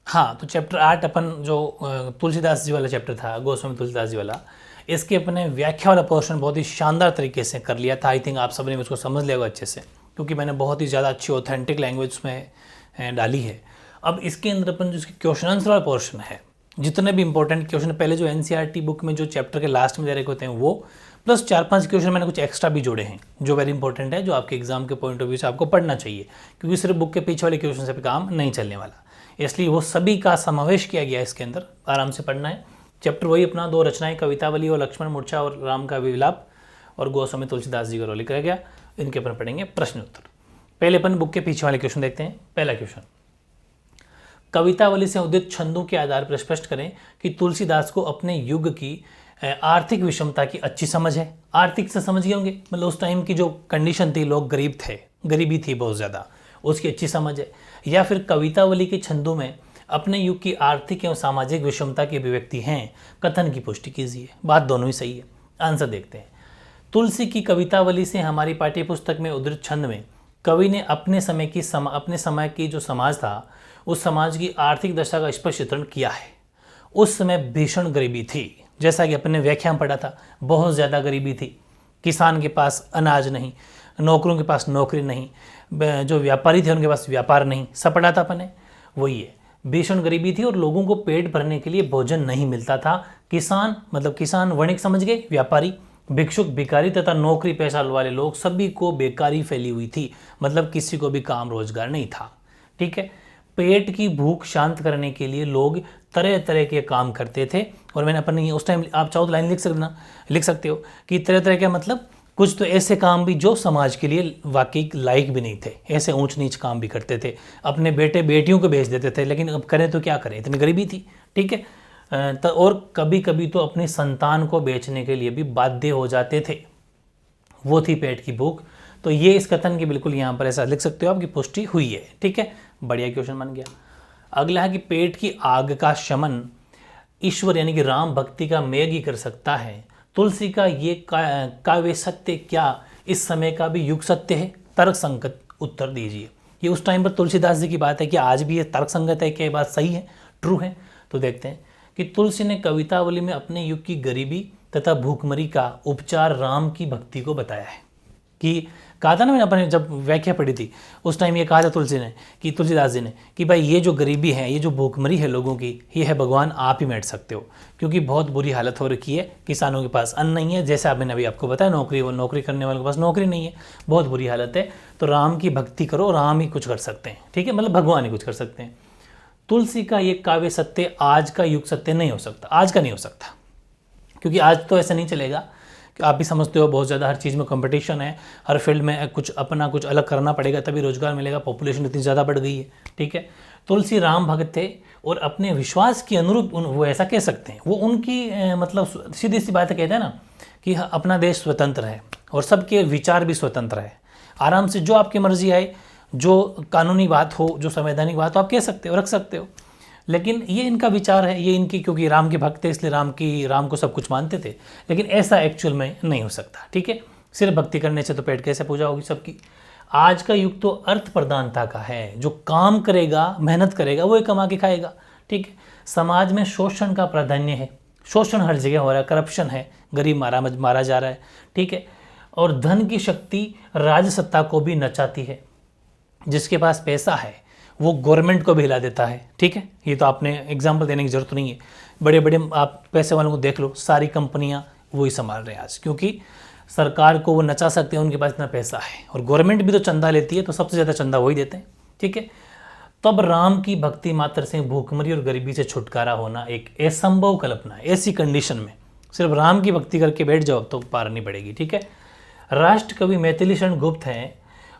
हाँ, तो चैप्टर 8 अपन जो तुलसीदास जी वाला चैप्टर था, गोस्वामी तुलसीदास जी वाला, इसके अपने व्याख्या वाला पोर्शन बहुत ही शानदार तरीके से कर लिया था। आई थिंक आप सबने उसको समझ लिया होगा अच्छे से, क्योंकि मैंने बहुत ही ज़्यादा अच्छी ऑथेंटिक लैंग्वेज में डाली है। अब इसके अंदर अपन जो इसके क्वेश्चन आंसर वाला पोर्शन है, जितने भी इंपॉर्टेंट क्वेश्चन पहले जो एनसीईआरटी बुक में जो चैप्टर के लास्ट में दे रखे होते हैं वो, प्लस 4-5 क्वेश्चन मैंने कुछ एक्स्ट्रा भी जोड़े हैं जो वेरी इंपॉर्टेंट है, जो आपके एग्जाम के पॉइंट ऑफ व्यू से आपको पढ़ना चाहिए, क्योंकि सिर्फ बुक के पीछे वाले क्वेश्चन से काम नहीं चलने वाला। इसलिए वो सभी का समावेश किया गया है इसके अंदर, आराम से पढ़ना है। चैप्टर वही अपना 2 रचनाएं, कवितावली और लक्ष्मण मूर्छा और राम का विलाप और गोस्वामी तुलसीदास जी का रोल लिखा गया। इनके अपन पढ़ेंगे प्रश्न उत्तर। पहले अपन बुक के पीछे वाले क्वेश्चन देखते हैं। पहला क्वेश्चन, कवितावली से उदित छंदों के आधार पर स्पष्ट करें कि तुलसीदास को अपने युग की आर्थिक विषमता की अच्छी समझ है। आर्थिक से समझ गए होंगे, मतलब उस टाइम की जो कंडीशन थी, लोग गरीब थे, गरीबी थी बहुत ज़्यादा, उसकी अच्छी समझ है। या फिर कवितावली के छंदों में अपने युग की आर्थिक एवं सामाजिक विषमता की अभिव्यक्ति हैं, कथन की पुष्टि कीजिए। बात दोनों ही सही है। आंसर देखते हैं। तुलसी की कवितावली से हमारी पाठ्यपुस्तक में उद्धृत छंद में कवि ने अपने समय की जो समाज था, उस समाज की आर्थिक दशा का स्पष्ट चित्रण किया है। उस समय भीषण गरीबी थी, जैसा कि अपने व्याख्या में पढ़ा था, बहुत ज़्यादा गरीबी थी। किसान के पास अनाज नहीं, नौकरों के पास नौकरी नहीं, जो व्यापारी थे उनके पास व्यापार नहीं, सब पढ़ा था अपने। वही है, भीषण गरीबी थी और लोगों को पेट भरने के लिए भोजन नहीं मिलता था। किसान मतलब किसान वणिक समझ गए, व्यापारी, भिक्षुक भिखारी तथा नौकरी पेशा वाले लोग, सभी को बेकारी फैली हुई थी, मतलब किसी को भी काम रोजगार नहीं था। ठीक है, पेट की भूख शांत करने के लिए लोग तरह तरह के काम करते थे। और मैंने अपने उस टाइम, आप चाहो तो लाइन लिख सकते हो कि तरह तरह का मतलब कुछ तो ऐसे काम भी जो समाज के लिए वाकई लायक भी नहीं थे, ऐसे ऊंच नीच काम भी करते थे, अपने बेटे बेटियों को बेच देते थे। लेकिन अब करें तो क्या करें, इतनी गरीबी थी। ठीक है, और कभी कभी तो अपनी संतान को बेचने के लिए भी बाध्य हो जाते थे, वो थी पेट की भूख। तो ये इस कथन की बिल्कुल यहाँ पर ऐसा लिख सकते हो, आपकी पुष्टि हुई है। ठीक है, बढ़िया क्वेश्चन बन गया। अगला है कि पेट की आग का शमन ईश्वर यानी कि राम भक्ति का मेघ ही कर सकता है। तुलसी का ये काव्य सत्य क्या इस समय का भी युग सत्य है? तर्क संगत उत्तर दीजिए। ये उस टाइम पर तुलसीदास जी की बात है कि आज भी ये तर्क संगत है, क्या ये बात सही है, ट्रू है? तो देखते हैं कि तुलसी ने कवितावली में अपने युग की गरीबी तथा भूखमरी का उपचार राम की भक्ति को बताया है। कि कहा था ना मैंने अपने जब व्याख्या पढ़ी थी उस टाइम ये कहा था तुलसीदास जी ने कि भाई ये जो गरीबी है, ये जो भूखमरी है लोगों की, ये है भगवान आप ही मिट सकते हो, क्योंकि बहुत बुरी हालत हो रखी है। किसानों के पास अन्न नहीं है, जैसे मैंने अभी आपको बताया, नौकरी करने वालों के पास नौकरी नहीं है, बहुत बुरी हालत है। तो राम की भक्ति करो, राम ही कुछ कर सकते हैं। ठीक है, मतलब भगवान ही कुछ कर सकते हैं। तुलसी का ये काव्य सत्य आज का युग सत्य नहीं हो सकता, आज का नहीं हो सकता, क्योंकि आज तो ऐसा नहीं चलेगा। आप भी समझते हो बहुत ज़्यादा हर चीज़ में कंपटीशन है, हर फील्ड में कुछ अपना कुछ अलग करना पड़ेगा तभी रोजगार मिलेगा, पॉपुलेशन इतनी ज़्यादा बढ़ गई है। ठीक है, तुलसी राम भक्त थे और अपने विश्वास के अनुरूप वो ऐसा कह सकते हैं, वो उनकी मतलब सीधी सी बात कहते हैं ना कि अपना देश स्वतंत्र है और सबके विचार भी स्वतंत्र है। आराम से जो आपकी मर्जी आए, जो कानूनी बात हो, जो संवैधानिक बात हो, आप कह सकते हो, रख सकते हो। लेकिन ये इनका विचार है, ये इनकी, क्योंकि राम के भक्त थे इसलिए राम को सब कुछ मानते थे, लेकिन ऐसा एक्चुअल में नहीं हो सकता। ठीक है, सिर्फ भक्ति करने से तो पेट कैसे पूजा होगी सबकी। आज का युग तो अर्थ प्रधानता का है, जो काम करेगा, मेहनत करेगा, वो ही कमा के खाएगा। ठीक है, समाज में शोषण का प्राधान्य है, शोषण हर जगह हो रहा है, करप्शन है, गरीब मारा जा रहा है। ठीक है, और धन की शक्ति राजसत्ता को भी नचाती है। जिसके पास पैसा है वो गवर्नमेंट को भी हिला देता है। ठीक है, ये तो आपने एग्जाम्पल देने की जरूरत नहीं है, बड़े बड़े आप पैसे वालों को देख लो, सारी कंपनियां वही संभाल रहे हैं आज, क्योंकि सरकार को वो नचा सकते हैं, उनके पास इतना पैसा है। और गवर्नमेंट भी तो चंदा लेती है, तो सबसे ज़्यादा चंदा वही देते हैं। ठीक है, तब राम की भक्ति मात्र से भूखमरी और गरीबी से छुटकारा होना एक असंभव कल्पना है। ऐसी कंडीशन में सिर्फ राम की भक्ति करके बैठ जाओ तो पार नहीं पड़ेगी। ठीक है, राष्ट्र कवि मैथिली शरण गुप्त हैं,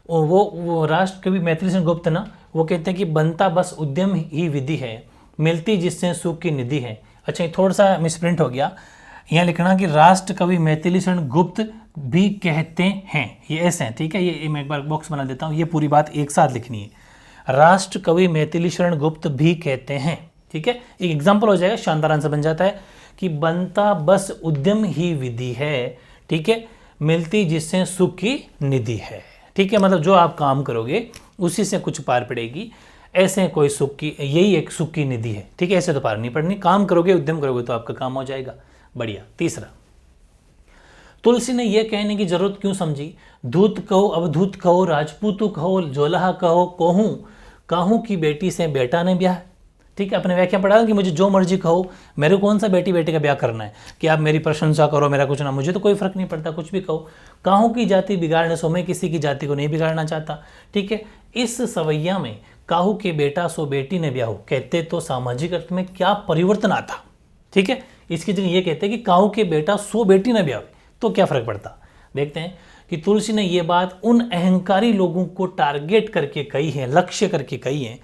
वो राष्ट्र कवि मैथिली शरण गुप्त ना, वो कहते हैं कि बनता बस उद्यम ही विधि है, मिलती जिससे सुख की निधि है। अच्छा, ये थोड़ा सा मिसप्रिंट हो गया, यहाँ लिखना कि राष्ट्र कवि मैथिली शरण गुप्त भी कहते हैं, ये ऐसे हैं। ठीक है, ये मैं एक बार बॉक्स बना देता हूँ, ये पूरी बात एक साथ लिखनी है। राष्ट्र कवि मैथिली शरण गुप्त भी कहते हैं। ठीक है, एक एग्जाम्पल हो जाएगा, शानदार आंसर बन जाता है कि बनता बस उद्यम ही विधि है। ठीक है, मिलती जिससे सुख की निधि है। ठीक है, मतलब जो आप काम करोगे उसी से कुछ पार पड़ेगी। ऐसे कोई सुख की, यही एक सुख की निधि है। ठीक है, ऐसे तो पार नहीं पड़नी, काम करोगे, उद्यम करोगे तो आपका काम हो जाएगा। बढ़िया। तीसरा, तुलसी ने यह कहने की जरूरत क्यों समझी, धूत कहो अवधूत कहो राजपूतु कहो जोलहा कहो कहूँ काहू की बेटी से बेटा ने ब्याह। ठीक है, अपने व्याख्या पढ़ा कि मुझे जो मर्जी कहो, मेरे को कौन सा बेटी बेटे का ब्याह करना है, कि आप मेरी प्रशंसा करो, मेरा कुछ ना, मुझे तो कोई फर्क नहीं पड़ता, कुछ भी कहो। काहू की जाति बिगाड़ने सो, मैं किसी की जाति को नहीं बिगाड़ना चाहता। ठीक है, इस सवैया में काहू के बेटा सो बेटी ने ब्याह कहते तो सामाजिक अर्थ में क्या परिवर्तन आता। ठीक है, इसकी जगह ये कहते हैं कि काहू के बेटा सो बेटी ने ब्याह तो क्या फर्क पड़ता। देखते हैं कि तुलसी ने ये बात उन अहंकारी लोगों को टारगेट करके कही है, लक्ष्य करके कही है,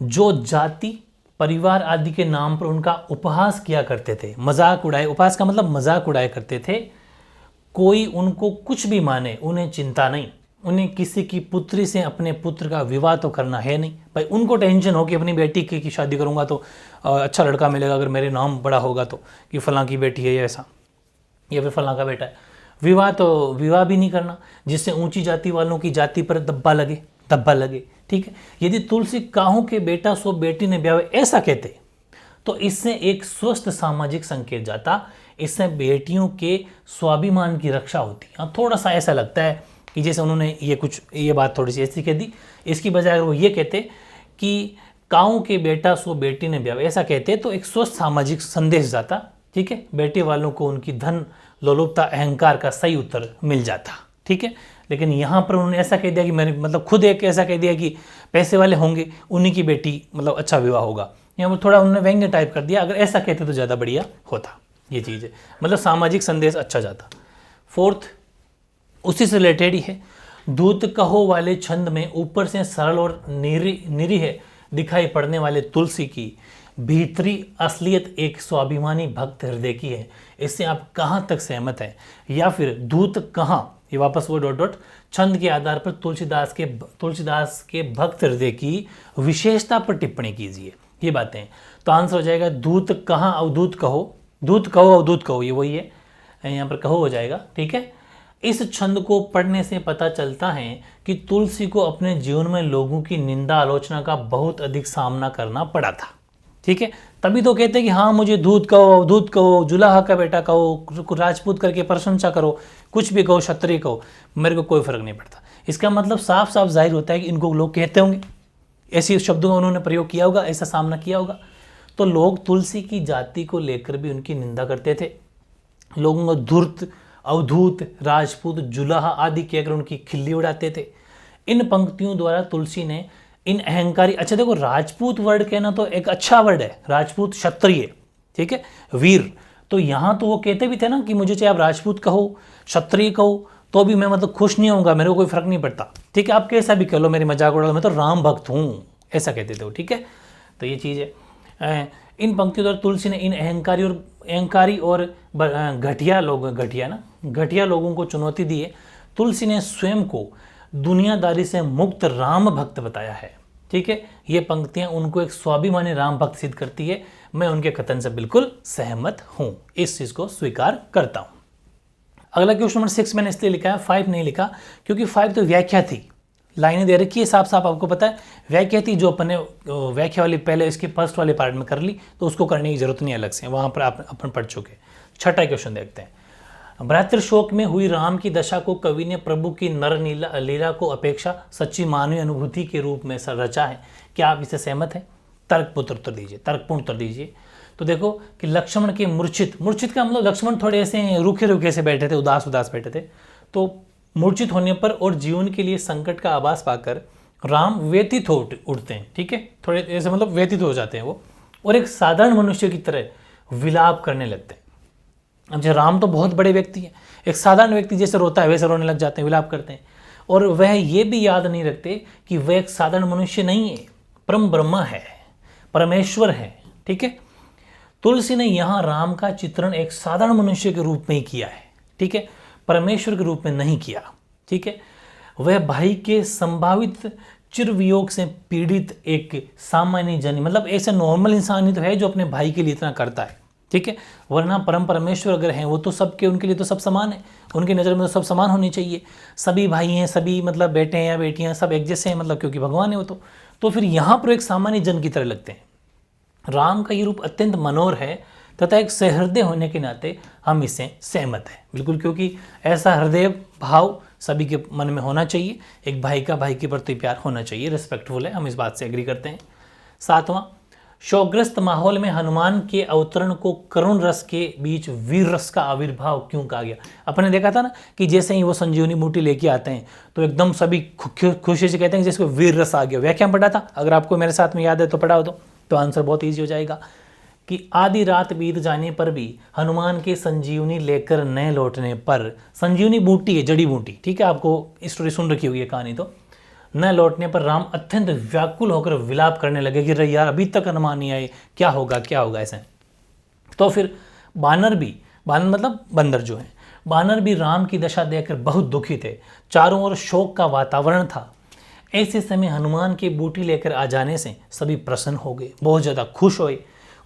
जो जाति परिवार आदि के नाम पर उनका उपहास किया करते थे, मजाक उड़ाए, उपहास का मतलब मजाक उड़ाया करते थे। कोई उनको कुछ भी माने, उन्हें चिंता नहीं, उन्हें किसी की पुत्री से अपने पुत्र का विवाह तो करना है नहीं। भाई उनको टेंशन हो कि अपनी बेटी की शादी करूंगा तो अच्छा लड़का मिलेगा, अगर मेरे नाम बड़ा होगा तो, कि फलां की बेटी है या ऐसा, या फिर फलां का बेटा है। विवाह भी नहीं करना, जिससे ऊंची जाति वालों की जाति पर धब्बा लगे। ठीक है, यदि तुलसी काहू के बेटा सो बेटी ने ब्याह ऐसा कहते तो इससे एक स्वस्थ सामाजिक संकेत जाता, इससे बेटियों के स्वाभिमान की रक्षा होती। हाँ, थोड़ा सा ऐसा लगता है कि जैसे उन्होंने ये बात थोड़ी सी ऐसी कह दी, इसकी बजाय अगर वो ये कहते कि काहू के बेटा सो बेटी ने ब्याह ऐसा कहते तो एक स्वस्थ सामाजिक संदेश जाता। ठीक है, बेटे वालों को उनकी धन लोलुपता अहंकार का सही उत्तर मिल जाता। ठीक है, लेकिन यहाँ पर उन्होंने ऐसा कह दिया कि मैंने मतलब खुद एक ऐसा कह दिया कि पैसे वाले होंगे उन्हीं की बेटी मतलब अच्छा विवाह होगा, यहाँ पर थोड़ा उन्होंने व्यंग्य टाइप कर दिया। अगर ऐसा कहते तो ज़्यादा बढ़िया होता। ये चीज़ है, मतलब सामाजिक संदेश अच्छा जाता। फोर्थ, उसी से रिलेटेड ही है, दूत कहो वाले छंद में ऊपर से सरल और निरीह दिखाई पड़ने वाले तुलसी की भीतरी असलियत एक स्वाभिमानी भक्त हृदय की है। इससे आप कहाँ तक सहमत हैं, या फिर दूत कहाँ, ये वापस वो डॉट छंद के आधार पर तुलसीदास के भक्त हृदय की विशेषता पर टिप्पणी कीजिए। ये बातें तो आंसर हो जाएगा दूत कहाँ अवधूत कहो, दूत कहो अवधूत कहो, ये वही है, यहाँ पर कहो हो जाएगा। ठीक है, इस छंद को पढ़ने से पता चलता है कि तुलसी को अपने जीवन में लोगों की निंदा आलोचना का बहुत अधिक सामना करना पड़ा था। ठीक है, तभी तो कहते हैं कि हाँ मुझे दूत कहो अवधूत कहो जुलाहा का बेटा कहो राजपूत करके प्रशंसा करो, कुछ भी कहो, क्षत्रिय कहो, मेरे को कोई फर्क नहीं पड़ता। इसका मतलब साफ साफ जाहिर होता है कि इनको लोग कहते होंगे, ऐसे शब्दों का उन्होंने प्रयोग किया होगा, ऐसा सामना किया होगा। तो लोग तुलसी की जाति को लेकर भी उनकी निंदा करते थे। लोगों को धूर्त अवधूत राजपूत जुलाहा आदि कहकर उनकी खिल्ली उड़ाते थे। इन पंक्तियों द्वारा तुलसी ने इन अहंकारी, अच्छा देखो राजपूत वर्ड कहना तो एक अच्छा वर्ड है, राजपूत क्षत्रिय, ठीक है, वीर। तो यहाँ तो वो कहते भी थे ना कि मुझे चाहे आप राजपूत कहो क्षत्रिय कहो तो भी मैं मतलब खुश नहीं होऊंगा, मेरे को कोई फर्क नहीं पड़ता। ठीक है, आप कैसा भी कह लो, मेरी मजाक उड़ा लो, मैं तो राम भक्त हूँ, ऐसा कहते थे वो। ठीक है, तो ये चीज़ है। इन पंक्तियों द्वारा तुलसी ने इन अहंकारी और घटिया लोगों को चुनौती दी है। तुलसी ने स्वयं को दुनियादारी से मुक्त राम भक्त बताया है। ठीक है, ये पंक्तियां उनको एक स्वाभिमानी राम भक्त सिद्ध करती है। मैं उनके कथन से बिल्कुल सहमत हूं, इस चीज को स्वीकार करता हूं। अगला क्वेश्चन नंबर 6 मैंने इसलिए लिखा है, 5 नहीं लिखा क्योंकि 5 तो व्याख्या थी, लाइनें दे रखी है साफ साफ, आपको पता है व्याख्या थी, जो अपने व्याख्या वाली पहले इसके फर्स्ट वाले पार्ट में कर ली तो उसको करने की जरूरत नहीं अलग से, वहां पर आप अपन पढ़ चुके। छठा क्वेश्चन देखते हैं। भ्रातृशोक में हुई राम की दशा को कवि ने प्रभु की नर लीला को अपेक्षा सच्ची मानवीय अनुभूति के रूप में रचा है। क्या आप इससे सहमत हैं? तर्कपूर्ण उत्तर दीजिए। तो देखो कि लक्ष्मण के मूर्छित का मतलब लक्ष्मण थोड़े ऐसे रूखे से बैठे थे, उदास बैठे थे, तो मूर्छित होने पर और जीवन के लिए संकट का आभास पाकर राम व्यतीत हो उठते हैं। ठीक है, थोड़े ऐसे मतलब व्यतीत हो जाते हैं वो, और एक साधारण मनुष्य की तरह विलाप करने लगते हैं। अब जो राम तो बहुत बड़े व्यक्ति हैं, एक साधारण व्यक्ति जैसे रोता है वैसे रोने लग जाते हैं, विलाप करते हैं। और वह ये भी याद नहीं रखते कि वह एक साधारण मनुष्य नहीं है, परम ब्रह्मा है, परमेश्वर है। ठीक है, तुलसी ने यहाँ राम का चित्रण एक साधारण मनुष्य के रूप में ही किया है। ठीक है, परमेश्वर के रूप में नहीं किया। ठीक है, वह भाई के संभावित चिरवियोग से पीड़ित एक सामान्य जन, मतलब ऐसा नॉर्मल इंसान ही तो है जो अपने भाई के लिए इतना करता है। ठीक है, वरना परम परमेश्वर अगर हैं वो तो सबके, उनके लिए तो सब समान है, उनकी नज़र में तो सब समान होनी चाहिए। सभी भाई हैं, सभी मतलब बेटे हैं या बेटियां सब एक जैसे हैं, मतलब क्योंकि भगवान है वो तो फिर यहाँ पर एक सामान्य जन की तरह लगते हैं। राम का ये रूप अत्यंत मनोहर है तथा एक सहृदय होने के नाते हम इससे सहमत हैं बिल्कुल, क्योंकि ऐसा हृदय भाव सभी के मन में होना चाहिए। एक भाई का भाई के प्रति प्यार होना चाहिए, रिस्पेक्टफुल है, हम इस बात से एग्री करते हैं। 7वां, शोकग्रस्त माहौल में हनुमान के अवतरण को करुण रस के बीच वीर रस का आविर्भाव क्यों कहा गया। अपने देखा था ना कि जैसे ही वो संजीवनी बूटी लेके आते हैं तो एकदम सभी खुशी से कहते हैं जैसे वीर रस आ गया। व्याख्या पढ़ा था, अगर आपको मेरे साथ में याद है तो पढ़ा हो तो आंसर बहुत ईजी हो जाएगा कि आधी रात बीत जाने पर भी हनुमान के संजीवनी लेकर न लौटने पर, संजीवनी बूटी है, जड़ी बूटी, ठीक है, आपको स्टोरी सुन रखी होगी कहानी, तो न लौटने पर राम अत्यंत व्याकुल होकर विलाप करने लगे कि रे यार अभी तक हनुमान नहीं आए, क्या होगा क्या होगा ऐसे। तो फिर बानर मतलब बंदर जो है, बानर भी राम की दशा देखकर बहुत दुखी थे, चारों ओर शोक का वातावरण था। ऐसे समय हनुमान की बूटी लेकर आ जाने से सभी प्रसन्न हो गए, बहुत ज़्यादा खुश हुए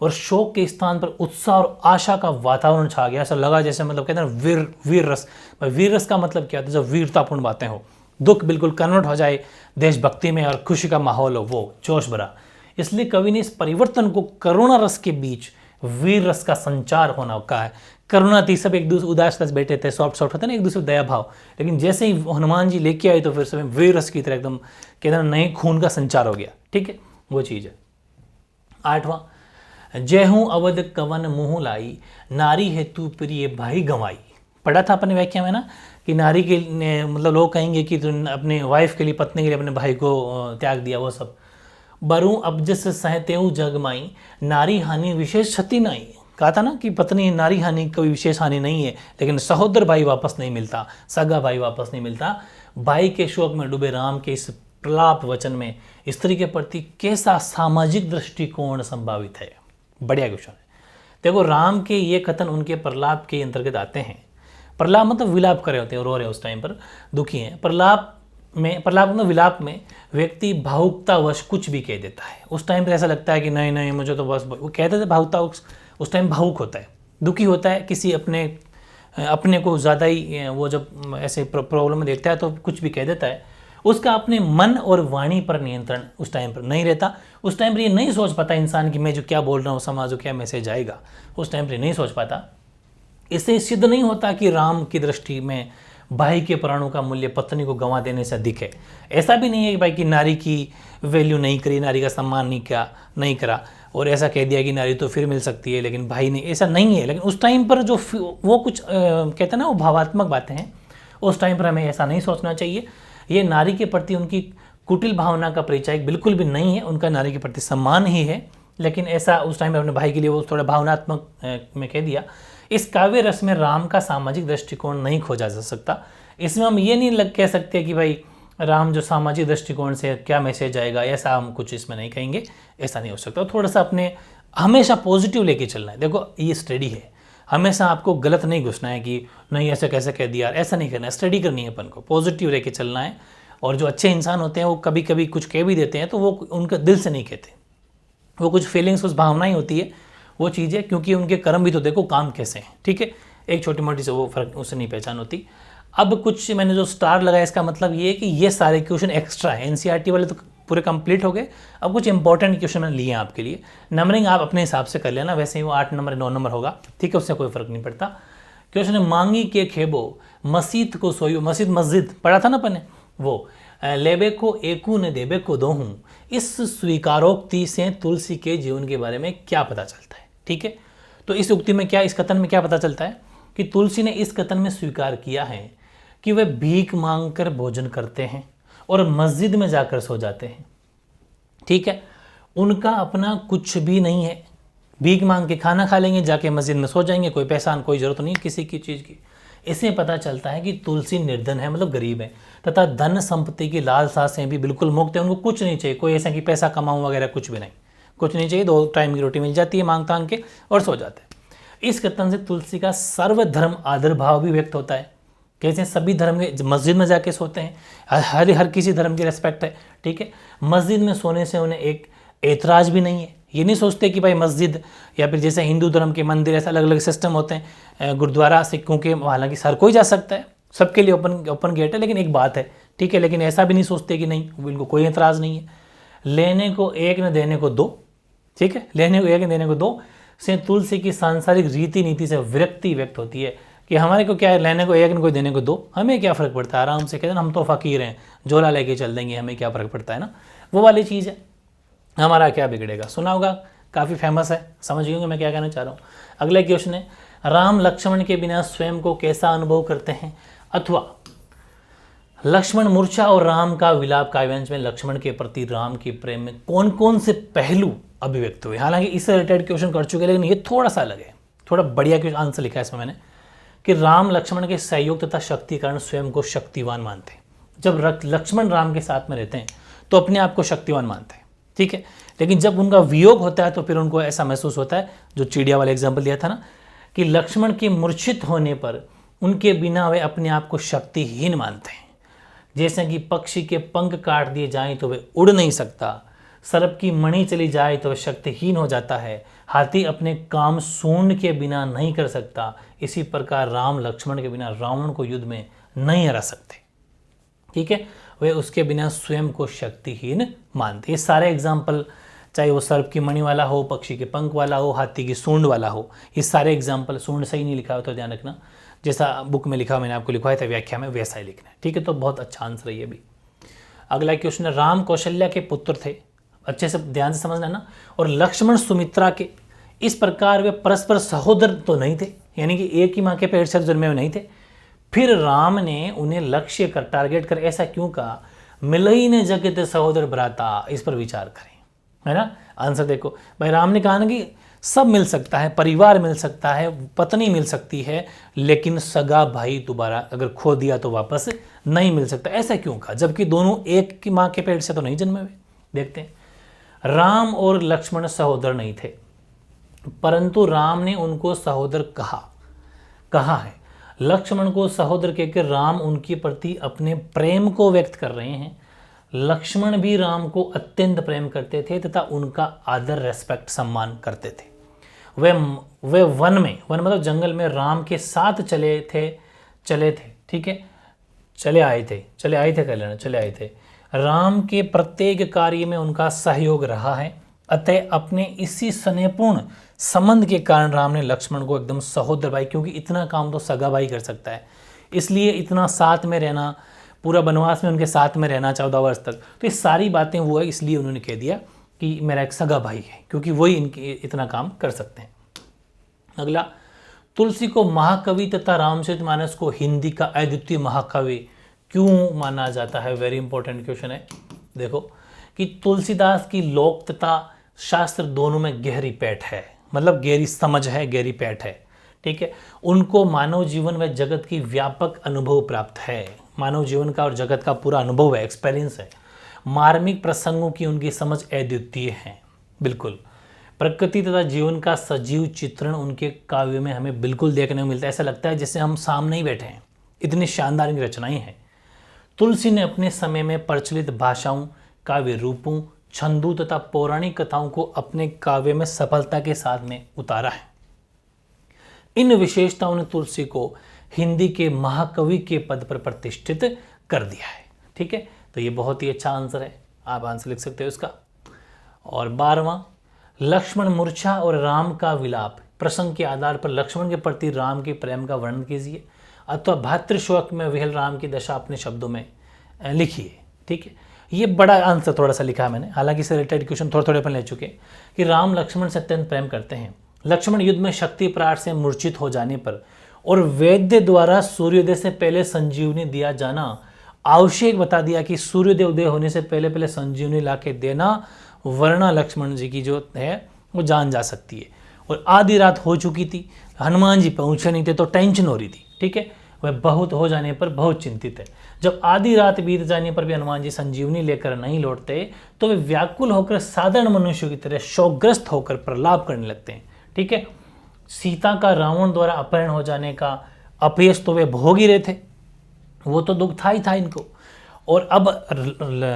और शोक के स्थान पर उत्साह और आशा का वातावरण छा गया। ऐसा लगा जैसे मतलब कहते हैं वीर रस। वीर रस का मतलब क्या होता है? जब वीरतापूर्ण बातें हो, दुख बिल्कुल कन्वर्ट हो जाए देशभक्ति में और खुशी का माहौल हो, वो जोश भरा। इसलिए कवि ने इस परिवर्तन को करुणा रस के बीच वीर रस का संचार होना कहा है। करुणा थी, सब एक दूसरे उदास बैठे थे, सॉफ्ट होते ना एक दूसरे दया भाव, लेकिन जैसे ही हनुमान जी लेके आए तो फिर सब वीर रस की तरह एकदम कहते हैं नए खून का संचार हो गया। ठीक है, वो चीज़ है। 8वां, जय हूँ अवध कवन मुँह लाई, नारी है तू प्रिय भाई गंवाई। पढ़ा था अपने व्याख्या में ना कि नारी के मतलब लोग कहेंगे कि तू अपने वाइफ के लिए, पत्नी के लिए अपने भाई को त्याग दिया, वो सब। बरू अब जिस सहतेऊ जगमाई, नारी हानि विशेष क्षति नहीं। कहा था ना कि पत्नी नारी हानि कोई विशेष हानि नहीं है, लेकिन सहोदर भाई वापस नहीं मिलता, सगा भाई वापस नहीं मिलता। भाई के शोक में डूबे राम के इस प्रलाप वचन में स्त्री के प्रति कैसा सामाजिक दृष्टिकोण संभावित है? बढ़िया क्वेश्चन है। देखो, राम के ये कथन उनके प्रलाप के अंतर्गत आते हैं। प्रलाप मतलब विलाप कर रहे होते हैं, रो रहे हैं उस टाइम पर, दुखी हैं। प्रलाप मतलब विलाप में व्यक्ति भावुकतावश कुछ भी कह देता है। उस टाइम पर ऐसा लगता है कि नहीं नहीं मुझे तो बस, वो कहते थे भावुकता, उस टाइम भावुक होता है, दुखी होता है, किसी अपने को ज़्यादा ही वो जब ऐसे प्रॉब्लम में देखता है तो कुछ भी कह देता है। उसका अपने मन और वाणी पर नियंत्रण उस टाइम पर नहीं रहता। उस टाइम पर ये नहीं सोच पाता इंसान कि मैं जो क्या बोल रहा हूँ समाज को क्या मैसेज आएगा, उस टाइम पर नहीं सोच पाता। इससे सिद्ध नहीं होता कि राम की दृष्टि में भाई के प्राणों का मूल्य पत्नी को गंवा देने से अधिक है। ऐसा भी नहीं है कि भाई कि नारी की वैल्यू नहीं करी, नारी का सम्मान नहीं करा और ऐसा कह दिया कि नारी तो फिर मिल सकती है लेकिन भाई नहीं, ऐसा नहीं है। लेकिन उस टाइम पर जो वो कुछ कहते हैं ना, वो भावात्मक बातें हैं, उस टाइम पर हमें ऐसा नहीं सोचना चाहिए। ये नारी के प्रति उनकी कुटिल भावना का परिचय बिल्कुल भी नहीं है, उनका नारी के प्रति सम्मान ही है। लेकिन ऐसा उस टाइम पर अपने भाई के लिए वो थोड़ा भावनात्मक में कह दिया। इस काव्य रस में राम का सामाजिक दृष्टिकोण नहीं खोजा जा सकता। इसमें हम ये नहीं कह सकते कि भाई राम जो सामाजिक दृष्टिकोण से क्या मैसेज आएगा, ऐसा हम कुछ इसमें नहीं कहेंगे, ऐसा नहीं हो सकता। थोड़ा सा अपने हमेशा पॉजिटिव लेके चलना है। देखो, ये स्टडी है, हमेशा आपको गलत नहीं घुसना है कि नहीं ऐसे कैसे कह दिया, ऐसा नहीं करना है। स्टडी करनी है अपन को, पॉजिटिव लेके चलना है। और जो अच्छे इंसान होते हैं वो कभी कभी कुछ कह भी देते हैं तो वो उनके दिल से नहीं कहते, वो कुछ फीलिंग्स, कुछ भावनाएं होती है, वो चीज़ें, क्योंकि उनके कर्म भी तो देखो काम कैसे हैं। ठीक है, एक छोटी मोटी से वो फर्क उससे नहीं पहचान होती। अब कुछ मैंने जो स्टार लगाया, इसका मतलब ये है कि ये सारे क्वेश्चन एक्स्ट्रा है, एनसीईआरटी वाले तो पूरे कंप्लीट हो गए। अब कुछ इंपॉर्टेंट क्वेश्चन मैंने लिए हैं आपके लिए। नंबरिंग आप अपने हिसाब से कर लेना, वैसे ही वो 8 नंबर 9 नंबर होगा, ठीक है, उससे कोई फर्क नहीं पड़ता। क्वेश्चन है, मांगी के खेबो मसीत को सोयो, मस्जिद पढ़ा था ना अपन ने, वो लेबे को एकू ने देबे को दो हूँ। इस स्वीकारोक्ति से तुलसी के जीवन के बारे में क्या पता चलता है? ठीक है, तो इस उक्ति में क्या, इस कथन में क्या पता चलता है कि तुलसी ने इस कथन में स्वीकार किया है कि वे भीख मांगकर भोजन करते हैं और मस्जिद में जाकर सो जाते हैं। ठीक है, उनका अपना कुछ भी नहीं है, भीख मांग के खाना खा लेंगे, जाके मस्जिद में सो जाएंगे, कोई पैसा कोई ज़रूरत नहीं किसी की चीज़ की। इससे पता चलता है कि तुलसी निर्धन है, मतलब गरीब है, तथा धन संपत्ति की लालसा से भी बिल्कुल मुक्त है। उनको कुछ नहीं चाहिए, कोई ऐसा कि पैसा कमाऊँ वगैरह कुछ भी नहीं, कुछ नहीं चाहिए, 2 टाइम की रोटी मिल जाती है मांग तांग के और सो जाते हैं। इस कथन से तुलसी का सर्वधर्म आदर भाव भी व्यक्त होता है। कैसे सभी धर्म के मस्जिद में जाके सोते हैं, हर किसी धर्म की रिस्पेक्ट है। ठीक है, मस्जिद में सोने से उन्हें एक एतराज़ भी नहीं है, ये नहीं सोचते कि भाई मस्जिद या फिर जैसे हिंदू धर्म के मंदिर ऐसे अलग अलग सिस्टम होते हैं, गुरुद्वारा सिखों के, हालांकि हर कोई जा सकता है, सबके लिए ओपन गेट है, लेकिन एक बात है, ठीक है, लेकिन ऐसा भी नहीं सोचते कि नहीं, बिल्कुल कोई एतराज़ नहीं है। लेने को एक न देने को दो, ठीक है, लेने को एक न देने को दो से तुलसी की सांसारिक रीति नीति से विरक्ति व्यक्त होती है कि हमारे को क्या है, लेने को एक न कोई देने को दो, हमें क्या फ़र्क पड़ता है, आराम से कहते हैं हम तो फ़कीर हैं, झोला लेके चल देंगे, हमें क्या फ़र्क पड़ता है ना, वो वाली चीज़ है, हमारा क्या बिगड़ेगा। सुना होगा, काफ़ी फेमस है, समझ गए मैं क्या कहना चाह रहा हूँ। अगला क्वेश्चन है, राम लक्ष्मण के बिना स्वयं को कैसा अनुभव करते हैं, अथवा लक्ष्मण मूर्छा और राम का विलाप काव्यांश में लक्ष्मण के प्रति राम के प्रेम में कौन कौन से पहलू अभिव्यक्त हुए। हालांकि इससे रिलेटेड क्वेश्चन कर चुके हैं, लेकिन ये थोड़ा सा अलग है, थोड़ा बढ़िया क्वेश्चन आंसर लिखा है इसमें मैंने कि राम लक्ष्मण के सहयोग तथा शक्ति के कारण स्वयं को शक्तिवान मानते हैं। जब लक्ष्मण राम के साथ में रहते हैं तो अपने आप को शक्तिवान मानते हैं, ठीक है, लेकिन जब उनका वियोग होता है तो फिर उनको ऐसा महसूस होता है, जो चिड़िया वाला एग्जाम्पल दिया था ना, कि लक्ष्मण के मूर्छित होने पर उनके बिना वे अपने आप को शक्तिहीन मानते हैं। जैसे कि पक्षी के पंख काट दिए जाएं तो वे उड़ नहीं सकता, सर्प की मणि चली जाए तो वह शक्तिहीन हो जाता है, हाथी अपने काम सूंड के बिना नहीं कर सकता, इसी प्रकार राम लक्ष्मण के बिना रावण को युद्ध में नहीं हरा सकते, ठीक है, वे उसके बिना स्वयं को शक्तिहीन मानते। ये सारे एग्जाम्पल, चाहे वो सर्प की मणि वाला हो, पक्षी के पंख वाला हो, हाथी की सूंड वाला हो, ये सारे एग्जाम्पल, सूंड सही नहीं लिखा हो तो ध्यान रखना, जैसा बुक में लिखा मैंने आपको लिखवाया था व्याख्या में वैसा ही लिखना है, ठीक है, तो बहुत अच्छा आंसर है ये भी। अगला क्वेश्चन है, राम कौशल्या के पुत्र थे, अच्छे से ध्यान से समझना ना, और लक्ष्मण सुमित्रा के, इस प्रकार वे परस्पर सहोदर तो नहीं थे, यानी कि एक ही माँ के पेट से जन्मे हुए नहीं थे, फिर राम ने उन्हें लक्ष्य कर टारगेट कर ऐसा क्यों कहा, मिलई ने जगत सहोदर भ्राता, इस पर विचार करें, है ना। आंसर देखो भाई, राम ने कहा ना कि सब मिल सकता है, परिवार मिल सकता है, पत्नी मिल सकती है, लेकिन सगा भाई दोबारा अगर खो दिया तो वापस नहीं मिल सकता, ऐसा क्यों कहा, जबकि दोनों एक की माँ के पेट से तो नहीं जन्मे हुए। देखते हैं, राम और लक्ष्मण सहोदर नहीं थे, परंतु राम ने उनको सहोदर कहा है। लक्ष्मण को सहोदर कहकर राम उनके प्रति अपने प्रेम को व्यक्त कर रहे हैं। लक्ष्मण भी राम को अत्यंत प्रेम करते थे तथा उनका आदर, रेस्पेक्ट, सम्मान करते थे। वे वन मतलब जंगल में राम के साथ चले थे, ठीक है, चले आए थे। राम के प्रत्येक कार्य में उनका सहयोग रहा है, अतः अपने इसी स्नेहपूर्ण संबंध के कारण राम ने लक्ष्मण को एकदम सहोदर भाई, क्योंकि इतना काम तो सगा भाई कर सकता है, इसलिए इतना साथ में रहना, पूरा वनवास में उनके साथ में रहना 14 वर्ष तक, तो ये सारी बातें वो है, इसलिए उन्होंने कह दिया कि मेरा एक सगा भाई है, क्योंकि वही इनके इतना काम कर सकते हैं। अगला, तुलसी को महाकवि तथा रामचरितमानस को हिंदी का अद्वितीय महाकवि क्यों माना जाता है। वेरी इंपॉर्टेंट क्वेश्चन है। देखो कि तुलसीदास की लोक तथा शास्त्र दोनों में गहरी पैठ है, मतलब गहरी समझ है, गहरी पैठ है, ठीक है। उनको मानव जीवन व जगत की व्यापक अनुभव प्राप्त है, मानव जीवन का और जगत का पूरा अनुभव है, एक्सपीरियंस है। मार्मिक प्रसंगों की उनकी समझ अद्वितीय है, बिल्कुल। प्रकृति तथा जीवन का सजीव चित्रण उनके काव्य में हमें बिल्कुल देखने को मिलता है, ऐसा लगता है जैसे हम सामने ही बैठे हैं, इतनी शानदार इनकी रचनाएं हैं। तुलसी ने अपने समय में प्रचलित भाषाओं, काव्य रूपों, छंदों तथा पौराणिक कथाओं को अपने काव्य में सफलता के साथ में उतारा है। इन विशेषताओं ने तुलसी को हिंदी के महाकवि के पद पर प्रतिष्ठित कर दिया है, ठीक है। तो ये बहुत ही अच्छा आंसर है, आप आंसर लिख सकते हो इसका। और 12वां, लक्ष्मण मूर्छा और राम का विलाप प्रसंग के आधार पर लक्ष्मण के प्रति राम के प्रेम का वर्णन कीजिए, अथवा भातृशोक में विहल राम की दशा अपने शब्दों में लिखिए, ठीक है। ये बड़ा आंसर थोड़ा सा लिखा है मैंने, हालांकि इससे रिलेटेड क्वेश्चन थोड़े अपन ले चुके कि राम लक्ष्मण से अत्यंत प्रेम करते हैं। लक्ष्मण युद्ध में शक्ति प्रहार से मूर्छित हो जाने पर और वैद्य द्वारा सूर्योदय से पहले संजीवनी दिया जाना आवश्यक बता दिया कि सूर्योदय उदय होने से पहले संजीवनी ला के देना, वरना लक्ष्मण जी की जो है वो जान जा सकती है। और आधी रात हो चुकी थी, हनुमान जी पहुंचे नहीं थे तो टेंशन हो रही थी, ठीक है। वह बहुत हो जाने पर बहुत चिंतित है। जब आधी रात बीत जाने पर भी हनुमान जी संजीवनी लेकर नहीं लौटते तो वे व्याकुल होकर साधारण मनुष्यों की तरह शोकग्रस्त होकर प्रलाप करने लगते हैं, ठीक है। सीता का रावण द्वारा अपहरण हो जाने का अपयश तो वे भोग ही रहे थे, वो तो दुख था ही था इनको, और अब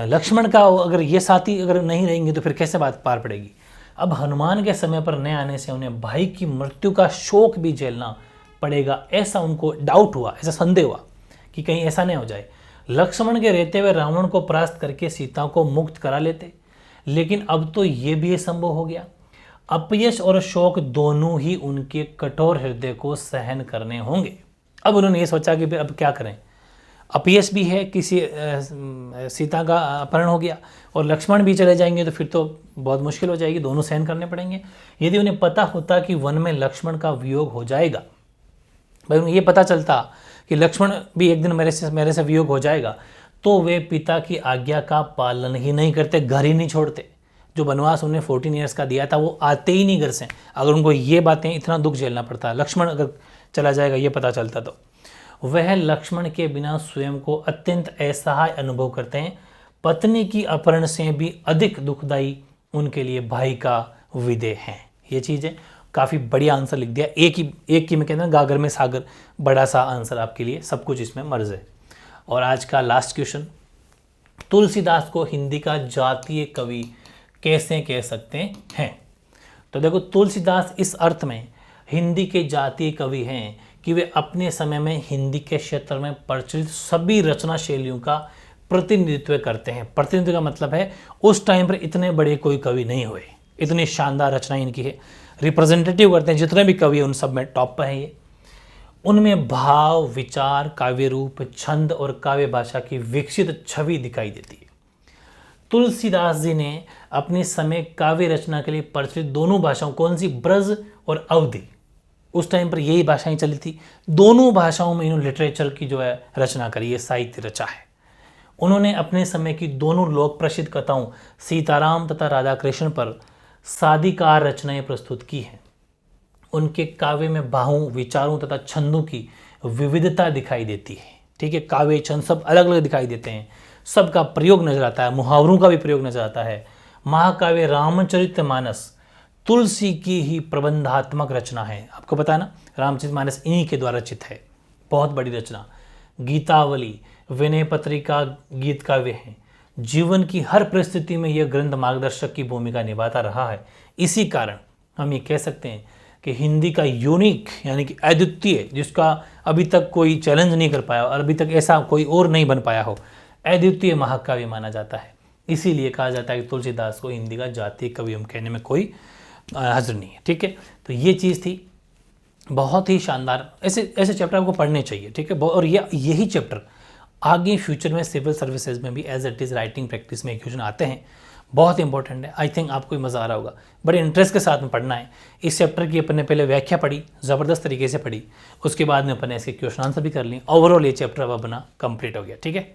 लक्ष्मण का अगर ये साथी अगर नहीं रहेंगे तो फिर कैसे बात पार पड़ेगी। अब हनुमान के समय पर न आने से उन्हें भाई की मृत्यु का शोक भी झेलना पड़ेगा, ऐसा उनको डाउट हुआ, ऐसा संदेह हुआ कि कहीं ऐसा नहीं हो जाए। लक्ष्मण के रहते हुए रावण को परास्त करके सीता को मुक्त करा लेते, लेकिन अब तो ये भी संभव हो गया। अपयश और शोक दोनों ही उनके कठोर हृदय को सहन करने होंगे। अब उन्होंने ये सोचा कि अब क्या करें, अपयश भी है, किसी सीता का अपहरण हो गया और लक्ष्मण भी चले जाएंगे तो फिर तो बहुत मुश्किल हो जाएगी, दोनों सहन करने पड़ेंगे। यदि उन्हें पता होता कि वन में लक्ष्मण का वियोग हो जाएगा, भाई उन्हें ये पता चलता कि लक्ष्मण भी एक दिन मेरे से वियोग हो जाएगा, तो वे पिता की आज्ञा का पालन ही नहीं करते, घर ही नहीं छोड़ते। जो वनवास उन्हें 14 ईयर्स का दिया था वो आते ही नहीं घर से, अगर उनको ये बातें इतना दुख झेलना पड़ता। लक्ष्मण अगर चला जाएगा ये पता चलता तो वह लक्ष्मण के बिना स्वयं को अत्यंत असहाय अनुभव करते हैं। पत्नी की अपहरण से भी अधिक दुखदायी उनके लिए भाई का विदेह है। ये चीज़ है, काफ़ी बढ़िया आंसर लिख दिया। एक की मैं कहता हूँ गागर में सागर, बड़ा सा आंसर आपके लिए, सब कुछ इसमें मर्ज है। और आज का लास्ट क्वेश्चन, तुलसीदास को हिंदी का जातीय कवि कैसे कह सकते हैं? तो देखो, तुलसीदास इस अर्थ में हिंदी के जातीय कवि हैं कि वे अपने समय में हिंदी के क्षेत्र में प्रचलित सभी रचना शैलियों का प्रतिनिधित्व करते हैं। प्रतिनिधित्व का मतलब है उस टाइम पर इतने बड़े कोई कवि नहीं हुए, इतनी शानदार रचना इनकी है, रिप्रेजेंटेटिव करते हैं। जितने भी कवि हैं उन सब में टॉप पर हैं ये। उनमें भाव, विचार, काव्य रूप, छंद और काव्य भाषा की विकसित छवि दिखाई देती है। तुलसीदास जी ने अपने समय काव्य रचना के लिए प्रचलित दोनों भाषाओं, कौन सी, ब्रज और अवधी, उस टाइम पर यही भाषाएं चली थी, दोनों भाषाओं में इन्होंने लिटरेचर की जो है रचना करी है, साहित्य रचा है। उन्होंने अपने समय की दोनों लोक प्रसिद्ध कथाओं सीताराम तथा राधा कृष्ण पर साधिकार रचनाएं प्रस्तुत की हैं। उनके काव्य में भावों, विचारों तथा छंदों की विविधता दिखाई देती है। ठीक है, काव्य छंद सब अलग अलग दिखाई देते हैं, सबका प्रयोग नजर आता है, मुहावरों का भी प्रयोग नजर आता है। महाकाव्य रामचरितमानस तुलसी की ही प्रबंधात्मक रचना है। आपको पता है ना, रामचरितमानस इन्हीं के द्वारा रचित है, बहुत बड़ी रचना। गीतावली, विनय पत्रिका गीत काव्य है। जीवन की हर परिस्थिति में यह ग्रंथ मार्गदर्शक की भूमिका निभाता रहा है। इसी कारण हम ये कह सकते हैं कि हिंदी का यूनिक यानी कि अद्वितीय, जिसका अभी तक कोई चैलेंज नहीं कर पाया और अभी तक ऐसा कोई और नहीं बन पाया हो, अद्वितीय महाकाव्य माना जाता है। इसीलिए कहा जाता है कि तुलसीदास को हिंदी का जातीय कवि हम कहने में कोई हर्ज नहीं है। ठीक है, तो ये चीज़ थी, बहुत ही शानदार। ऐसे चैप्टर आपको पढ़ने चाहिए। ठीक है, और यही चैप्टर आगे फ्यूचर में सिविल सर्विसेज में भी as it is writing practice में क्वेश्चन आते हैं, बहुत इंपॉर्टेंट है। आई थिंक आपको मज़ा आ रहा होगा, बड़े इंटरेस्ट के साथ में पढ़ना है। इस चैप्टर की अपन ने पहले व्याख्या पढ़ी, ज़बरदस्त तरीके से पढ़ी, उसके बाद में अपन ने इसके क्वेश्चन आंसर भी कर लिए। ओवरऑल ये चैप्टर अब अपना कंप्लीट हो गया। ठीक है।